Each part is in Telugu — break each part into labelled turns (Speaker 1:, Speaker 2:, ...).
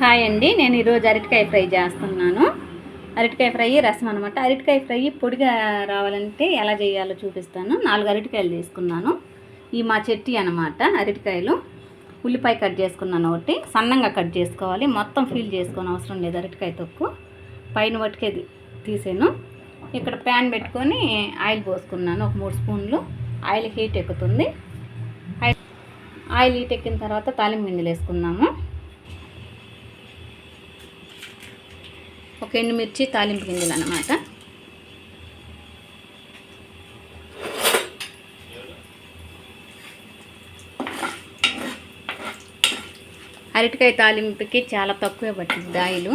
Speaker 1: హాయ్ అండి, నేను ఈరోజు అరటికాయ ఫ్రై చేస్తున్నాను. అరటికాయ ఫ్రై రసం అనమాట. అరటికాయ ఫ్రై పొడిగా రావాలంటే ఎలా చేయాలో చూపిస్తాను. 4 అరటికాయలు తీసుకున్నాను. ఈ మా చెట్టి అనమాట అరటికాయలు. ఉల్లిపాయ కట్ చేసుకున్నాను, ఒకటి సన్నంగా కట్ చేసుకోవాలి. మొత్తం ఫీల్ చేసుకొని అవసరం లేదు, అరటికాయ తొక్కు పైన వట్టుకే తీసాను. ఇక్కడ ప్యాన్ పెట్టుకొని ఆయిల్ పోసుకున్నాను, ఒక 3 స్పూన్లు. ఆయిల్ హీట్ ఎక్కుతుంది. ఆయిల్ హీట్ ఎక్కిన తర్వాత తాలింపు గింజలు వేసుకుందాము. ఒక ఎండుమిర్చి, తాలింపు గింజలు అన్నమాట. అరటికాయ తాలింపుకి చాలా తక్కువే పట్టింది ఆయిల్.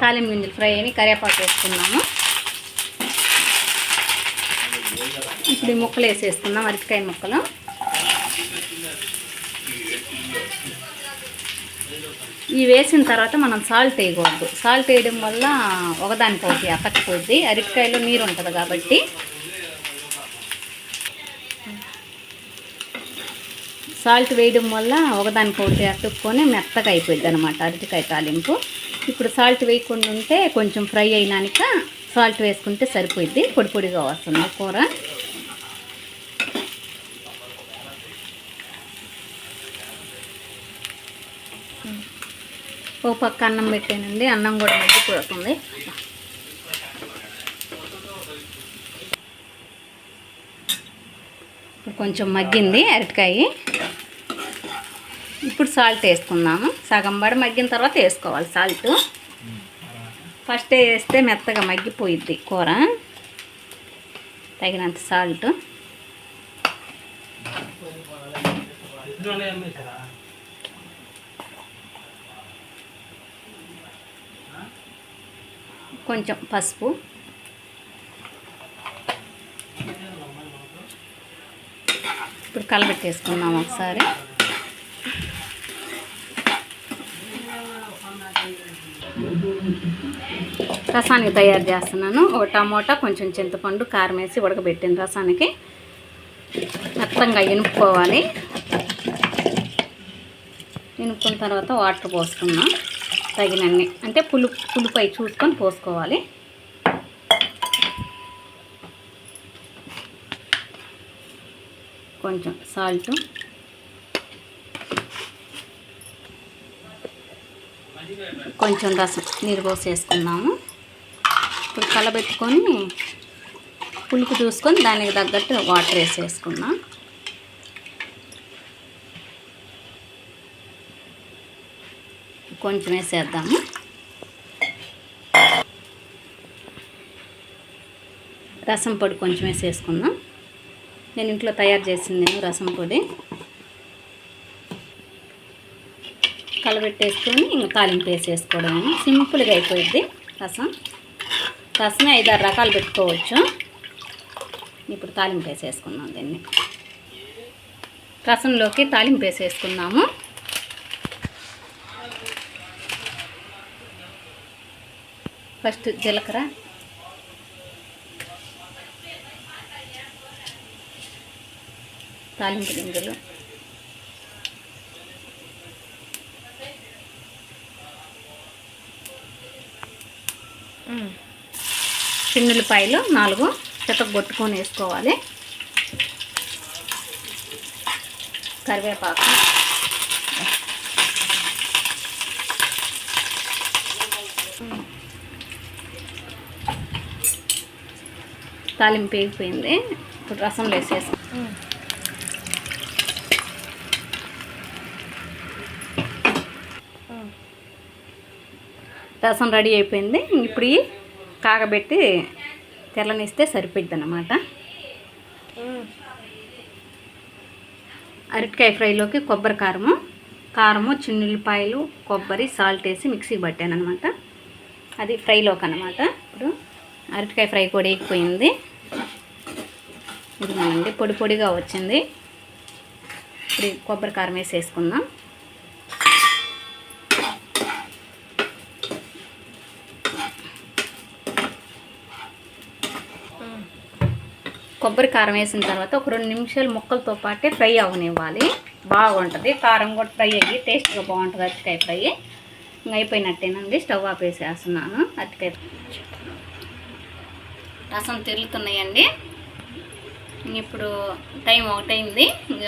Speaker 1: తాలింపు గింజలు ఫ్రై అని కరివేపాకు వేసుకున్నాము. ఇప్పుడు ఈ ముక్కలు వేసేసుకుందాం, అరటికాయ ముక్కలు. ఇవి వేసిన తర్వాత మనం సాల్ట్ వేయకూడదు. సాల్ట్ వేయడం వల్ల ఒకదానికొకటి అతకపోద్ది. అరటికాయలో నీరు ఉంటుంది కాబట్టి. సాల్ట్ వేయడం వల్ల ఒకదానికొకటి అతుక్కొని మెత్తగా అయిపోద్ది అనమాట అరటికాయ తాలింపు. ఇప్పుడు సాల్ట్ వేయకుండా ఉంటే కొంచెం ఫ్రై అయినాక సాల్ట్ వేసుకుంటే సరిపోద్ది, పొడి పొడిగా వస్తుంది కూర. ఓ పక్క అన్నం పెట్టానండి, అన్నం కూడా మగ్గిపోతుంది. ఇప్పుడు కొంచెం మగ్గింది అరటికాయ. ఇప్పుడు సాల్ట్ వేసుకుందాము. సగం బడి మగ్గిన తర్వాత వేసుకోవాలి సాల్ట్. ఫస్ట్ వేస్తే మెత్తగా మగ్గిపోయిద్ది కూర. తగినంత సాల్ట్. కొంచెం పసుపు. ఇప్పుడు కలబెట్టేసుకుందాం ఒకసారి. రసానికి తయారు చేస్తున్నాను. ఒక టమోటా, కొంచెం చింతపండు, కారం వేసి ఉడకబెట్టిన రసానికి మెత్తంగా ఇనుపుకోవాలి. ఇనుపుకున్న తర్వాత వాటర్ పోసుకున్నాం తగినన్ని, అంటే పులుపై చూసుకొని పోసుకోవాలి. కొంచెం సాల్ట్, కొంచెం రసం నీరు పోసేసుకుందాము. ఇప్పుడు కలబెట్టుకొని పులుపు చూసుకొని దానికి తగ్గట్టు వాటర్ వేసేసుకుందాం. కొంచెం వేసేద్దాము. రసం పొడి కొంచెం వేసేసుకుందాం. నేను ఇంట్లో తయారు చేసింది రసం పొడి. కలబెట్టేసుకొని ఇంకా తాలింపు వేసేసుకోవడం. సింపుల్గా అయిపోయింది రసం. రసమే 5-6 రకాలు పెట్టుకోవచ్చు. ఇప్పుడు తాలింపు వేసేసుకుందాం. దీన్ని రసంలోకి తాలింపు వేసేసుకుందాము. ఫస్ట్ జీలకర్ర, తాలింపు గింజలు, చిన్నులపాయలు 4 చితగొట్టుకొని వేసుకోవాలి. కరివేపాకు, తాలింపు వేగిపోయింది. ఇప్పుడు రసంలో వేసేసి రసం రెడీ అయిపోయింది. ఇప్పుడు కాగబెట్టి తెల్లనిస్తే సరిపోద్ది అన్నమాట. అరటికాయ ఫ్రైలోకి కొబ్బరి కారము, చిన్నుల్లిపాయలు, కొబ్బరి, సాల్ట్ వేసి మిక్సీకి పట్టాను అనమాట. అది ఫ్రైలోకి అనమాట. ఇప్పుడు అరటికాయ ఫ్రై కూడా వేగిపోయింది. ఇదిగోనండి, పొడి పొడిగా వచ్చింది. ఇప్పుడు కొబ్బరి కారం వేసేసుకుందాం. కొబ్బరి కారం వేసిన తర్వాత ఒక 2 నిమిషాలు ముక్కలతో పాటే ఫ్రై అవనివ్వాలి. బాగుంటుంది, కారం కూడా ఫ్రై అయ్యి టేస్ట్గా బాగుంటుంది అరటికాయ ఫ్రై. ఇంకా అయిపోయినట్టేనండి, స్టవ్ ఆపేసేస్తున్నాను. అరటికాయ రసం తిరుగుతున్నాయండి. ఇప్పుడు టైం 1 అయింది,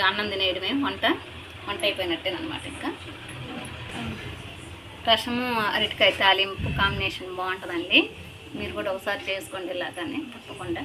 Speaker 1: అన్నం తినేయడమే. వంట అయిపోయినట్టేనమాట. ఇంకా రసము అరటికాయ తాలింపు కాంబినేషన్ బాగుంటుందండి. మీరు కూడా ఒకసారి చేసుకోండి ఇలాగానే తప్పకుండా.